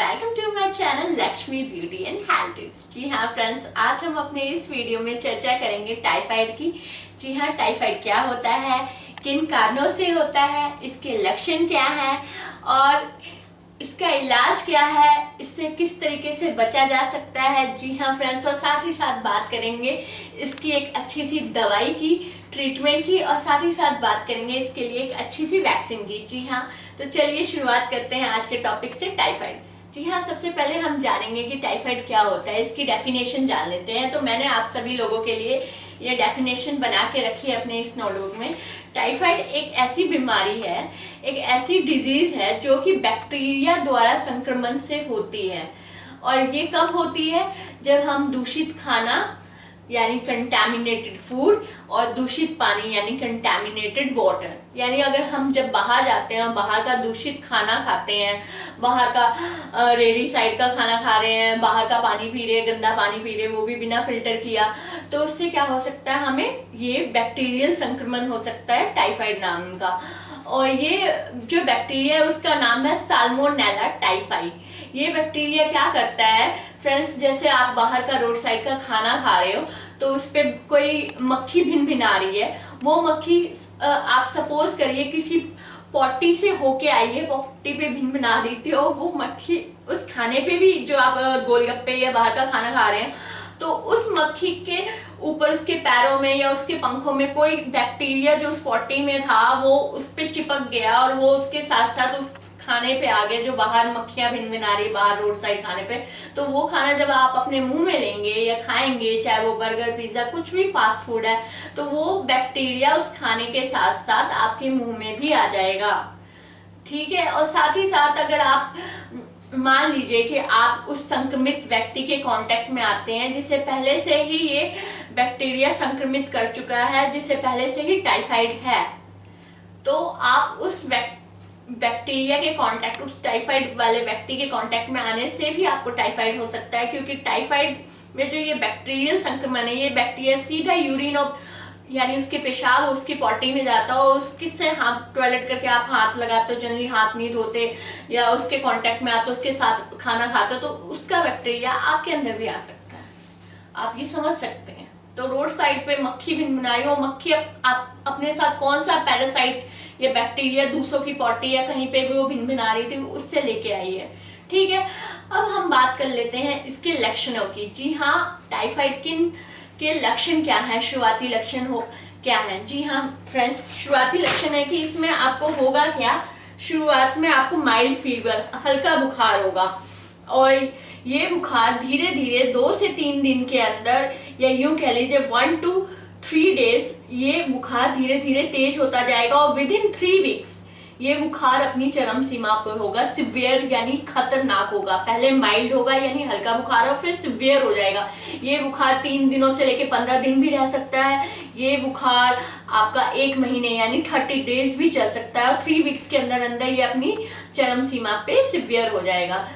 Welcome to my channel Lakshmi beauty and health tips. जी हाँ friends, आज हम अपने इस वीडियो में चर्चा करेंगे टाइफाइड की। जी हाँ, टाइफाइड क्या होता है, किन कारणों से होता है, इसके लक्षण क्या है और इसका इलाज क्या है, इससे किस तरीके से बचा जा सकता है। जी हाँ फ्रेंड्स, और साथ ही साथ बात करेंगे इसकी एक अच्छी सी दवाई की, ट्रीटमेंट की, और साथ ही साथ बात करेंगे इसके लिए एक अच्छी सी वैक्सीन की। जी हाँ, तो चलिए शुरुआत करते हैं आज के टॉपिक से, टाइफाइड। जी हाँ, सबसे पहले हम जानेंगे कि टाइफाइड क्या होता है, इसकी डेफिनेशन जान लेते हैं। तो मैंने आप सभी लोगों के लिए ये डेफिनेशन बना के रखी है अपने इस नोटबुक में। टाइफाइड एक ऐसी बीमारी है, एक ऐसी डिजीज है जो कि बैक्टीरिया द्वारा संक्रमण से होती है। और ये कब होती है, जब हम दूषित खाना यानी कंटैमिनेटेड फूड और दूषित पानी यानी कंटैमिनेटेड वाटर, यानी अगर हम जब बाहर जाते हैं, बाहर का दूषित खाना खाते हैं, बाहर का रेडी साइड का खाना खा रहे हैं, बाहर का पानी पी रहे हैं, गंदा पानी पी रहे हैं, वो भी बिना फिल्टर किया, तो उससे क्या हो सकता है, हमें ये बैक्टीरियल संक्रमण हो सकता है टाइफाइड नाम का। और ये जो बैक्टीरिया है उसका नाम है साल्मोनेला टाइफाई। ये बैक्टीरिया क्या करता है फ्रेंड्स, जैसे आप बाहर का रोड साइड का खाना खा रहे हो तो उस पर कोई मक्खी भिन भिन आ रही है, वो मक्खी आप सपोज करिए किसी पॉटी से होके आई है, पॉटी पे भिन भिन आ रही थी, और वो मक्खी उस खाने पे भी, जो आप गोलगप्पे या बाहर का खाना खा रहे हैं, तो उस मक्खी के ऊपर, उसके पैरों में या उसके पंखों में कोई बैक्टीरिया जो उस पॉटी में था वो उस पे चिपक गया और वो उसके साथ साथ उस खाने पे आ गए, जो बाहर मक्खियां भिन भिन आ रही बाहर रोड साइड खाने पे। तो वो खाना जब आप अपने मुंह में लेंगे या खाएंगे, चाहे वो बर्गर, पिज्जा, कुछ भी फास्ट फूड है, तो वो बैक्टीरिया उस खाने के साथ साथ आपके मुंह में भी आ जाएगा। ठीक है, और साथ ही साथ अगर आप मान लीजिए कि आप उस संक्रमित व्यक्ति के कांटेक्ट में आते हैं जिसे पहले से ही ये बैक्टीरिया संक्रमित कर चुका है, जिसे पहले से ही टाइफाइड है, तो आप उस बैक्टीरिया के कांटेक्ट, उस टाइफाइड वाले व्यक्ति के कांटेक्ट में आने से भी आपको टाइफाइड हो सकता है। क्योंकि टाइफाइड में जो ये बैक्टीरियल संक्रमण है, ये बैक्टीरिया सीधा यूरिन और यानी उसके पेशाब उसकी पॉटी में जाता हो, उसके से हाथ टॉयलेट करके आप हाथ लगाते हो, जनरली हाथ नहीं धोते या उसके कांटेक्ट में आते हो, उसके साथ खाना खाते हो, तो उसका बैक्टीरिया आपके अंदर भी आ सकता है। आप ये समझ सकते हैं। तो रोड साइड पे मक्खी भिनभिनाई हो, मक्खी आप अपने साथ कौन सा पैरासाइट या बैक्टीरिया दूसरों की पॉटी या कहीं पे भी वो भिनभिना रही थी, उससे लेके आई है। ठीक है, अब हम बात कर लेते हैं इसके लक्षणों की। जी हाँ, टाइफाइड के लक्षण क्या है, शुरुआती लक्षण हो क्या है। जी हाँ फ्रेंड्स, शुरुआती लक्षण है कि इसमें आपको होगा क्या, शुरुआत में आपको माइल्ड फीवर, हल्का बुखार होगा, और ये बुखार धीरे धीरे 2 से 3 दिन के अंदर, या यूं कह लीजिए 1 to 3 डेज, ये बुखार धीरे धीरे तेज होता जाएगा, और विद इन 3 वीक्स ये बुखार अपनी चरम सीमा पर होगा, सिवियर यानी खतरनाक होगा। पहले माइल्ड होगा यानी हल्का बुखार, और फिर सिवियर हो जाएगा। ये बुखार 3 दिनों से लेकर 15 दिन भी रह सकता है। ये बुखार आपका 1 महीने यानी 30 डेज भी चल सकता है, और 3 वीक्स के अंदर अंदर ये अपनी चरम सीमा पे सिवियर हो जाएगा।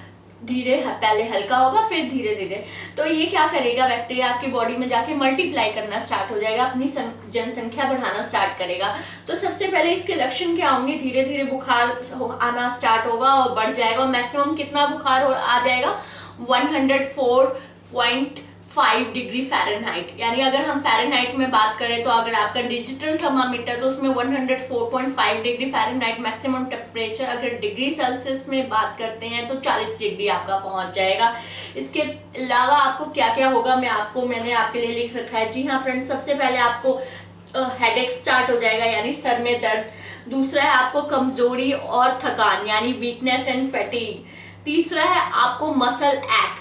धीरे पहले हल्का होगा, फिर धीरे धीरे तो ये क्या करेगा, बैक्टीरिया आपकी बॉडी में जाके मल्टीप्लाई करना स्टार्ट हो जाएगा, अपनी जनसंख्या बढ़ाना स्टार्ट करेगा। तो सबसे पहले इसके लक्षण क्या होंगे, धीरे धीरे बुखार आना स्टार्ट होगा और बढ़ जाएगा। मैक्सिमम कितना बुखार आ जाएगा, 104.5 डिग्री फ़ारेनहाइट, यानी अगर हम फ़ारेनहाइट में बात करें तो अगर आपका डिजिटल थर्मामीटर, तो उसमें 104.5 डिग्री फ़ारेनहाइट मैक्सिमम टेम्परेचर। अगर डिग्री सेल्सियस में बात करते हैं तो 40 डिग्री आपका पहुंच जाएगा। इसके अलावा आपको क्या क्या होगा, मैंने आपके लिए लिख रखा है। जी हाँ फ्रेंड्स, सबसे पहले आपको हेडेक स्टार्ट हो जाएगा यानी सर में दर्द। दूसरा है आपको कमजोरी और थकान यानी वीकनेस एंड फैटीग। तीसरा है आपको मसल एक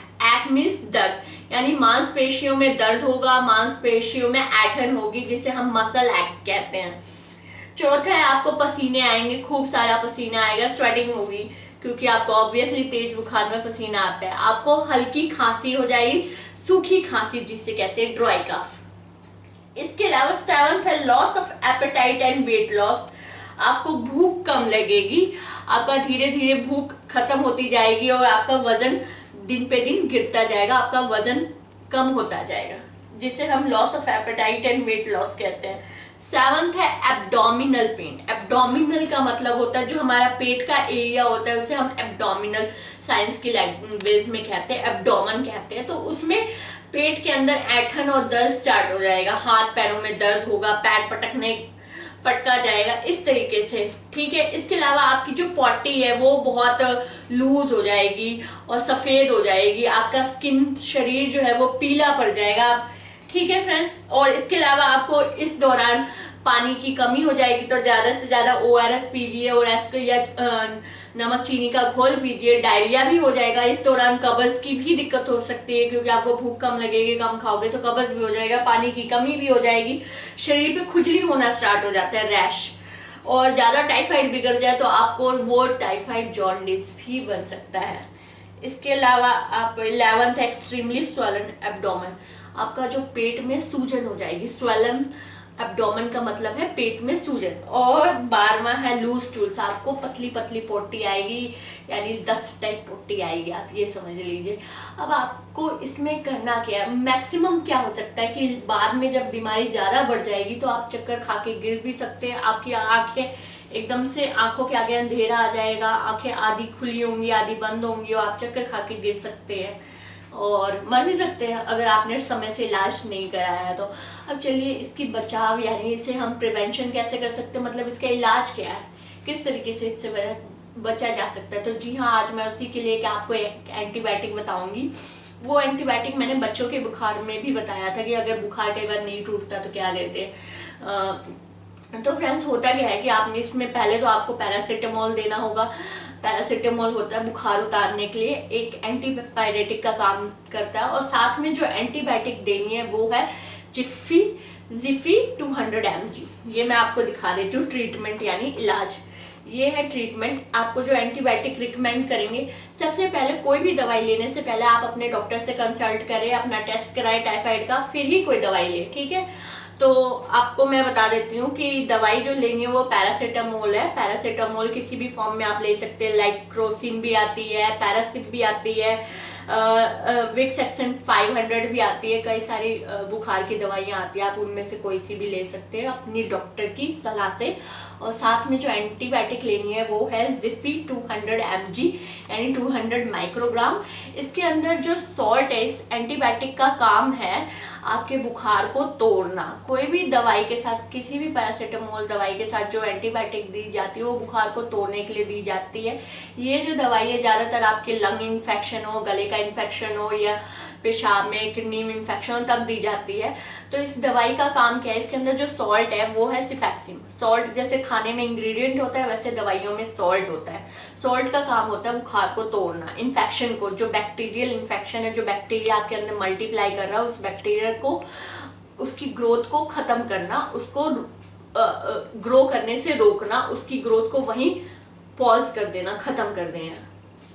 मीन्स दर्द, यानी मांसपेशियों में दर्द होगा, मांसपेशियों में ऐंठन होगी, जिसे हम मसल एक कहते हैं। चौथा है आपको पसीने आएंगे, खूब सारा पसीना आएगा, स्वेटिंग होगी, क्योंकि आपको ऑब्वियसली तेज बुखार में पसीना आता है। आपको हल्की खांसी हो जाएगी, सूखी खांसी जिसे कहते हैं ड्राई कफ। इसके अलावा 7th है loss of appetite and weight loss. आपको भूख कम लगेगी, आपका धीरे धीरे भूख खत्म होती जाएगी और आपका वजन दिन पे दिन गिरता जाएगा, आपका वजन कम होता जाएगा, जिसे हम loss of appetite and weight loss कहते हैं। सेवंथ है एब्डोमिनल पेन। एब्डोमिनल का मतलब होता है जो हमारा पेट का एरिया होता है, उसे हम एब्डोमिनल साइंस की लैंग्वेज में कहते हैं, एब्डोमन कहते हैं। तो उसमें पेट के अंदर ऐंठन और दर्द स्टार्ट हो जाएगा, हाथ पैरों में दर्द होगा, पैर पटका जाएगा इस तरीके से, ठीक है। इसके अलावा आपकी जो पॉटी है वो बहुत लूज हो जाएगी और सफेद हो जाएगी, आपका स्किन शरीर जो है वो पीला पड़ जाएगा, ठीक है फ्रेंड्स। और इसके अलावा आपको इस दौरान पानी की कमी हो जाएगी, तो ज्यादा से ज्यादा ORS पीजिए, ORS या नमक चीनी का घोल पीजिए। डायरिया भी हो जाएगा इस दौरान, कब्ज की भी दिक्कत हो सकती है क्योंकि आपको भूख कम लगेगी, कम खाओगे तो कब्ज भी हो जाएगा, पानी की कमी भी हो जाएगी, शरीर पे खुजली होना स्टार्ट हो जाता है, रैश, और ज्यादा टाइफाइड बिगड़ जाए तो आपको वो टाइफाइड जॉन्डिस भी बन सकता है। इसके अलावा आप 11th एक्सट्रीमली स्वलन एब्डोमेन, आपका जो पेट में सूजन हो जाएगी, स्वलन एब्डोमेन का मतलब है पेट में सूजन। और 12वां है लूज स्टूल्स, आपको पतली पतली पोटी आएगी, यानी दस्त टाइप पोटी आएगी, आप ये समझ लीजिए। अब आपको इसमें करना क्या है, मैक्सिमम क्या हो सकता है कि बाद में जब बीमारी ज्यादा बढ़ जाएगी तो आप चक्कर खा के गिर भी सकते हैं, आपकी आंखें एकदम से, आंखों के आगे अंधेरा आ जाएगा, आंखें आधी खुली होंगी आधी बंद होंगी और आप चक्कर खा के गिर सकते हैं और मर भी सकते हैं अगर आपने समय से इलाज नहीं कराया है तो। अब चलिए इसकी बचाव यानी इसे हम प्रिवेंशन कैसे कर सकते हैं, मतलब इसका इलाज क्या है, किस तरीके से इससे बचा जा सकता है। तो जी हाँ, आज मैं उसी के लिए आपको एक एंटीबायोटिक बताऊंगी। वो एंटीबायोटिक मैंने बच्चों के बुखार में भी बताया था कि अगर बुखार कई बार नहीं टूटता तो क्या देते हैं। तो फ्रेंड्स होता क्या है कि आपने इसमें पहले तो आपको पैरासीटामोल देना होगा। पैरासीटामोल होता है बुखार उतारने के लिए, एक एंटीपायरेटिक का काम करता है, और साथ में जो एंटीबायोटिक देनी है वो है जिफी 200 mg। ये मैं आपको दिखा देती हूँ, ट्रीटमेंट यानी इलाज, ये है ट्रीटमेंट। आपको जो एंटीबायोटिक रिकमेंड करेंगे, सबसे पहले कोई भी दवाई लेने से पहले आप अपने डॉक्टर से कंसल्ट करें, अपना टेस्ट कराएं टाइफाइड का, फिर ही कोई दवाई ले, ठीक है। तो आपको मैं बता देती हूँ कि दवाई जो लेनी है वो पैरासीटामोल है। पैरासीटामोल किसी भी फॉर्म में आप ले सकते हैं, लाइक क्रोसिन भी आती है, पैरासिप भी आती है, विक्स एक्सेंट 500 भी आती है, कई सारी बुखार की दवाइयाँ आती है, आप उनमें से कोई सी भी ले सकते हैं अपनी डॉक्टर की सलाह से। और साथ में जो एंटीबायोटिक लेनी है वो है जिफी 200 mg यानी 200 माइक्रोग्राम। इसके अंदर जो सॉल्ट है, इस एंटीबायोटिक का काम है आपके बुखार को तोड़ना। कोई भी दवाई के साथ, किसी भी पैरासीटामोल दवाई के साथ जो एंटीबायोटिक दी जाती है वो बुखार को तोड़ने के लिए दी जाती है। ये जो दवाई है ज़्यादातर आपके लंग इन्फेक्शन हो, गले का इन्फेक्शन हो या पेशाब में किडनी में इन्फेक्शन हो तब दी जाती है। तो इस दवाई का काम क्या है, इसके अंदर जो सॉल्ट है वो है सिफैक्सिम। सॉल्ट जैसे खाने में इंग्रेडिएंट होता है वैसे दवाइयों में सॉल्ट होता है। सॉल्ट का काम होता है बुखार को तोड़ना, इन्फेक्शन को, जो बैक्टीरियल इन्फेक्शन है, जो बैक्टीरिया आपके अंदर मल्टीप्लाई कर रहा है उस बैक्टीरिया को, उसकी ग्रोथ को खत्म करना, उसको ग्रो करने से रोकना, उसकी ग्रोथ को वहीं पॉज कर देना, खत्म कर देना,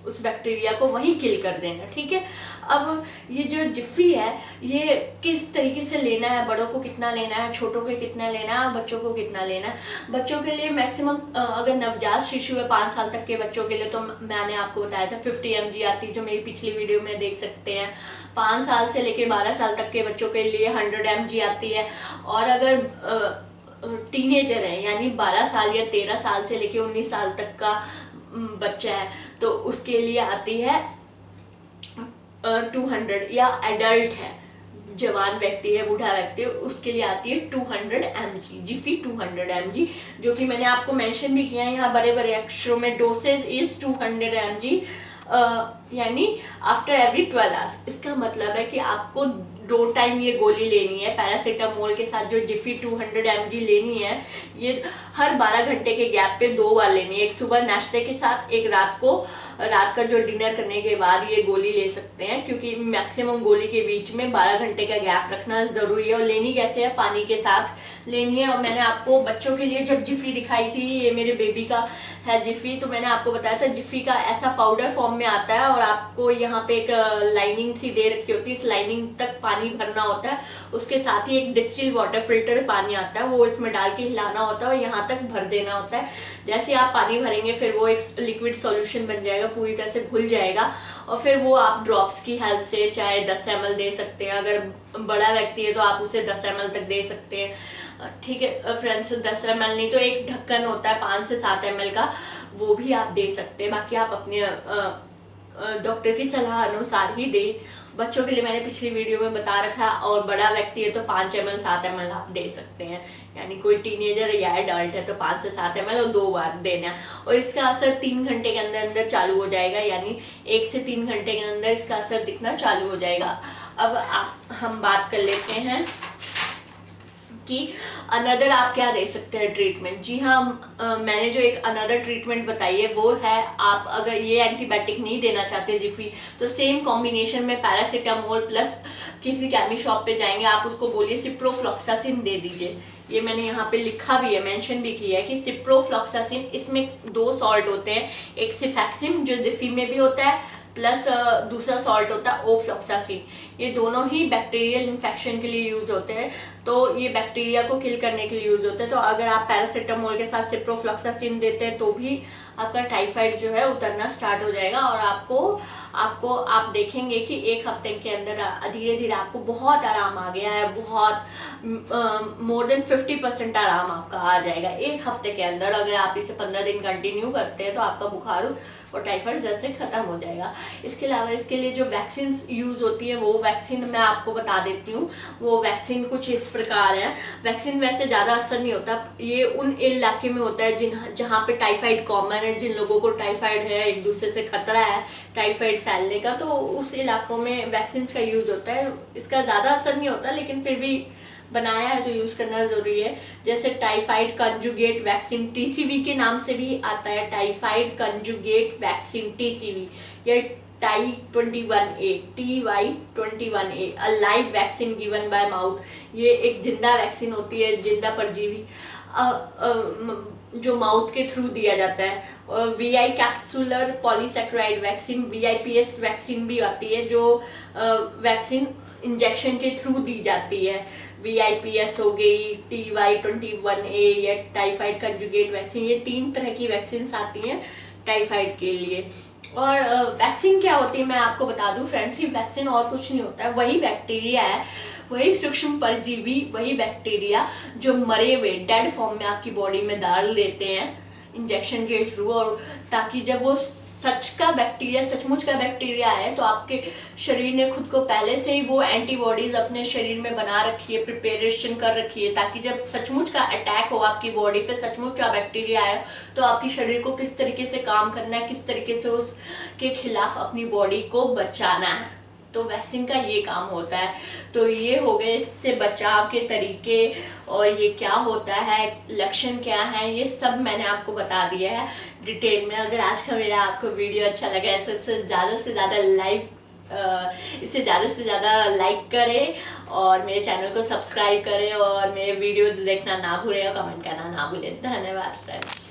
उस बैक्टीरिया को वहीं किल कर देना, ठीक है। अब ये जो जिफी है ये किस तरीके से लेना है, बड़ों को कितना लेना है, छोटों को कितना लेना है, बच्चों को कितना लेना है। बच्चों के लिए मैक्सिमम अगर नवजात शिशु है 5 साल तक के बच्चों के लिए तो मैंने आपको बताया था 50 mg आती है, जो मेरी पिछली वीडियो में देख सकते हैं। 5 साल से लेकर 12 साल तक के बच्चों के लिए 100 mg आती है। और अगर टीनेजर है यानी 12 साल या 13 साल से लेकर 19 साल तक का बच्चा है तो उसके लिए आती है 200, या एडल्ट है, जवान व्यक्ति है, बूढ़ा व्यक्ति है, उसके लिए आती है 200 mg, जिफी 200 mg, जो कि मैंने आपको मेंशन भी किया है यहाँ बड़े बड़े अक्षरों में। डोसेज इज 200 mg यानी आफ्टर एवरी 12 आवर्स। इसका मतलब है कि आपको 2 टाइम ये गोली लेनी है पैरासीटामोल के साथ, जो जिफी 200 mg लेनी है, ये हर 12 घंटे के गैप पे 2 बार लेनी है। एक सुबह नाश्ते के साथ, एक रात का जो डिनर करने के बाद ये गोली ले सकते हैं, क्योंकि मैक्सिमम गोली के बीच में 12 घंटे का गैप रखना जरूरी है। और लेनी कैसे है, पानी के साथ लेनी है। और मैंने आपको बच्चों के लिए जब जिफी दिखाई थी, ये मेरे बेबी का है जिफी, तो मैंने आपको बताया था जिफी का ऐसा पाउडर फॉर्म में आता है और आपको यहाँ पे एक लाइनिंग सी दे रखी होती है, इस लाइनिंग तक पानी भरना होता है। उसके साथ ही एक डिस्टिल वाटर फिल्टर पानी आता है, वो इसमें डाल के हिलाना होता है और यहाँ तक भर देना होता है। जैसे आप पानी भरेंगे फिर वो एक लिक्विड सॉल्यूशन बन जाएगा, पूरी तरह से घुल जाएगा, और फिर वो आप ड्रॉप्स की हेल्प से चाहे 10 ml दे सकते हैं। अगर बड़ा व्यक्ति है तो आप उसे 10 ml तक दे सकते हैं। ठीक है फ्रेंड्स, 10 ml नहीं तो एक ढक्कन होता है 5 से 7 ml का, वो भी आप दे सकते हैं। बाकी आप अपने डॉक्टर की सलाह अनुसार ही दें। बच्चों के लिए मैंने पिछली वीडियो में बता रखा है, और बड़ा व्यक्ति है तो 5 ml 7 ml आप दे सकते हैं। यानी कोई टीनेजर या एडल्ट है तो 5 से 7 ml और 2 बार देना है। और इसका असर 3 घंटे के अंदर अंदर चालू हो जाएगा, यानी 1 से 3 घंटे के अंदर इसका असर दिखना चालू हो जाएगा। अब हम बात कर लेते हैं कि अनदर आप क्या दे सकते हैं ट्रीटमेंट। जी हाँ, मैंने जो एक अनदर ट्रीटमेंट बताई है वो है, आप अगर ये एंटीबायोटिक नहीं देना चाहते जिफी, तो सेम कॉम्बिनेशन में पैरासीटामोल प्लस किसी केमी शॉप पे जाएंगे, आप उसको बोलिए सिप्रोफ्लॉक्सासिन दे दीजिए। ये मैंने यहाँ पे लिखा भी है, मेंशन भी किया है कि सिप्रोफ्लॉक्सासिन, इसमें 2 सॉल्ट होते हैं, एक सिफैक्सिम जो जिफी में भी होता है, प्लस दूसरा सॉल्ट होता है ओफ्लॉक्सासिन। ये दोनों ही बैक्टीरियल इन्फेक्शन के लिए यूज होते हैं, तो ये बैक्टीरिया को किल करने के लिए यूज होते हैं। तो अगर आप पैरासीटामोल के साथ सिप्रोफ्लॉक्सासिन देते हैं तो भी आपका टाइफाइड जो है उतरना स्टार्ट हो जाएगा, और आपको आप देखेंगे कि 1 हफ्ते के अंदर धीरे धीरे आपको बहुत आराम आ गया है, बहुत मोर देन 50% आराम आपका आ जाएगा 1 हफ्ते के अंदर। अगर आप इसे 15 दिन कंटिन्यू करते हैं तो आपका बुखार और टाइफाइड जड़ से खत्म हो जाएगा। इसके अलावा इसके लिए जो वैक्सीन यूज होती है, वो वैक्सीन मैं आपको बता देती हूँ। वो वैक्सीन कुछ इस प्रकार है। वैक्सीन वैसे ज़्यादा असर नहीं होता, ये उन इलाके में होता है जहाँ पे टाइफाइड कॉमन है, जिन लोगों को टाइफाइड है, एक दूसरे से खतरा है टाइफाइड फैलने का, तो उस इलाकों में वैक्सीन का यूज होता है। इसका ज़्यादा असर नहीं होता, लेकिन फिर भी बनाया है तो यूज करना जरूरी है। जैसे टाइफाइड कंजुगेट वैक्सीन, टीसीवी के नाम से भी आता है, टाइफाइड कंजुगेट वैक्सीन टीसीवी, या TY21A a live vaccine given by mouth. ये एक जिंदा वैक्सीन होती है, जिंदा परजीवी जो माउथ के थ्रू दिया जाता है। VI capsular polysaccharide vaccine, VIPS vaccine भी आती है, जो वैक्सीन इंजेक्शन के थ्रू दी जाती है। VIPS हो गई, TY21A या टाइफाइड कंजुगेट वैक्सीन, ये 3 तरह की वैक्सीन आती हैं टाइफाइड के लिए। और वैक्सीन क्या होती है मैं आपको बता दूं फ्रेंड्स, ये वैक्सीन और कुछ नहीं होता है, वही बैक्टीरिया है, वही सूक्ष्म परजीवी, वही बैक्टीरिया जो मरे हुए डेड फॉर्म में आपकी बॉडी में डाल देते हैं इंजेक्शन के थ्रू, और ताकि जब वो सचमुच का बैक्टीरिया है तो आपके शरीर ने खुद को पहले से ही वो एंटीबॉडीज अपने शरीर में बना रखी है, प्रिपरेशन कर रखी है, ताकि जब सचमुच का अटैक हो आपकी बॉडी पे, सचमुच का बैक्टीरिया आए, तो आपके शरीर को किस तरीके से काम करना है, किस तरीके से उसके खिलाफ अपनी बॉडी को बचाना है। तो वैक्सीन का ये काम होता है। तो ये हो गए इससे बचाव के तरीके, और ये क्या होता है, लक्षण क्या है, ये सब मैंने आपको बता दिया है डिटेल में। अगर आज का मेरा आपको वीडियो अच्छा लगा है तो इसे ज़्यादा से ज़्यादा लाइक करें, और मेरे चैनल को सब्सक्राइब करें, और मेरे वीडियो देखना ना भूलें और कमेंट करना ना भूलें। धन्यवाद फ्रेंड्स।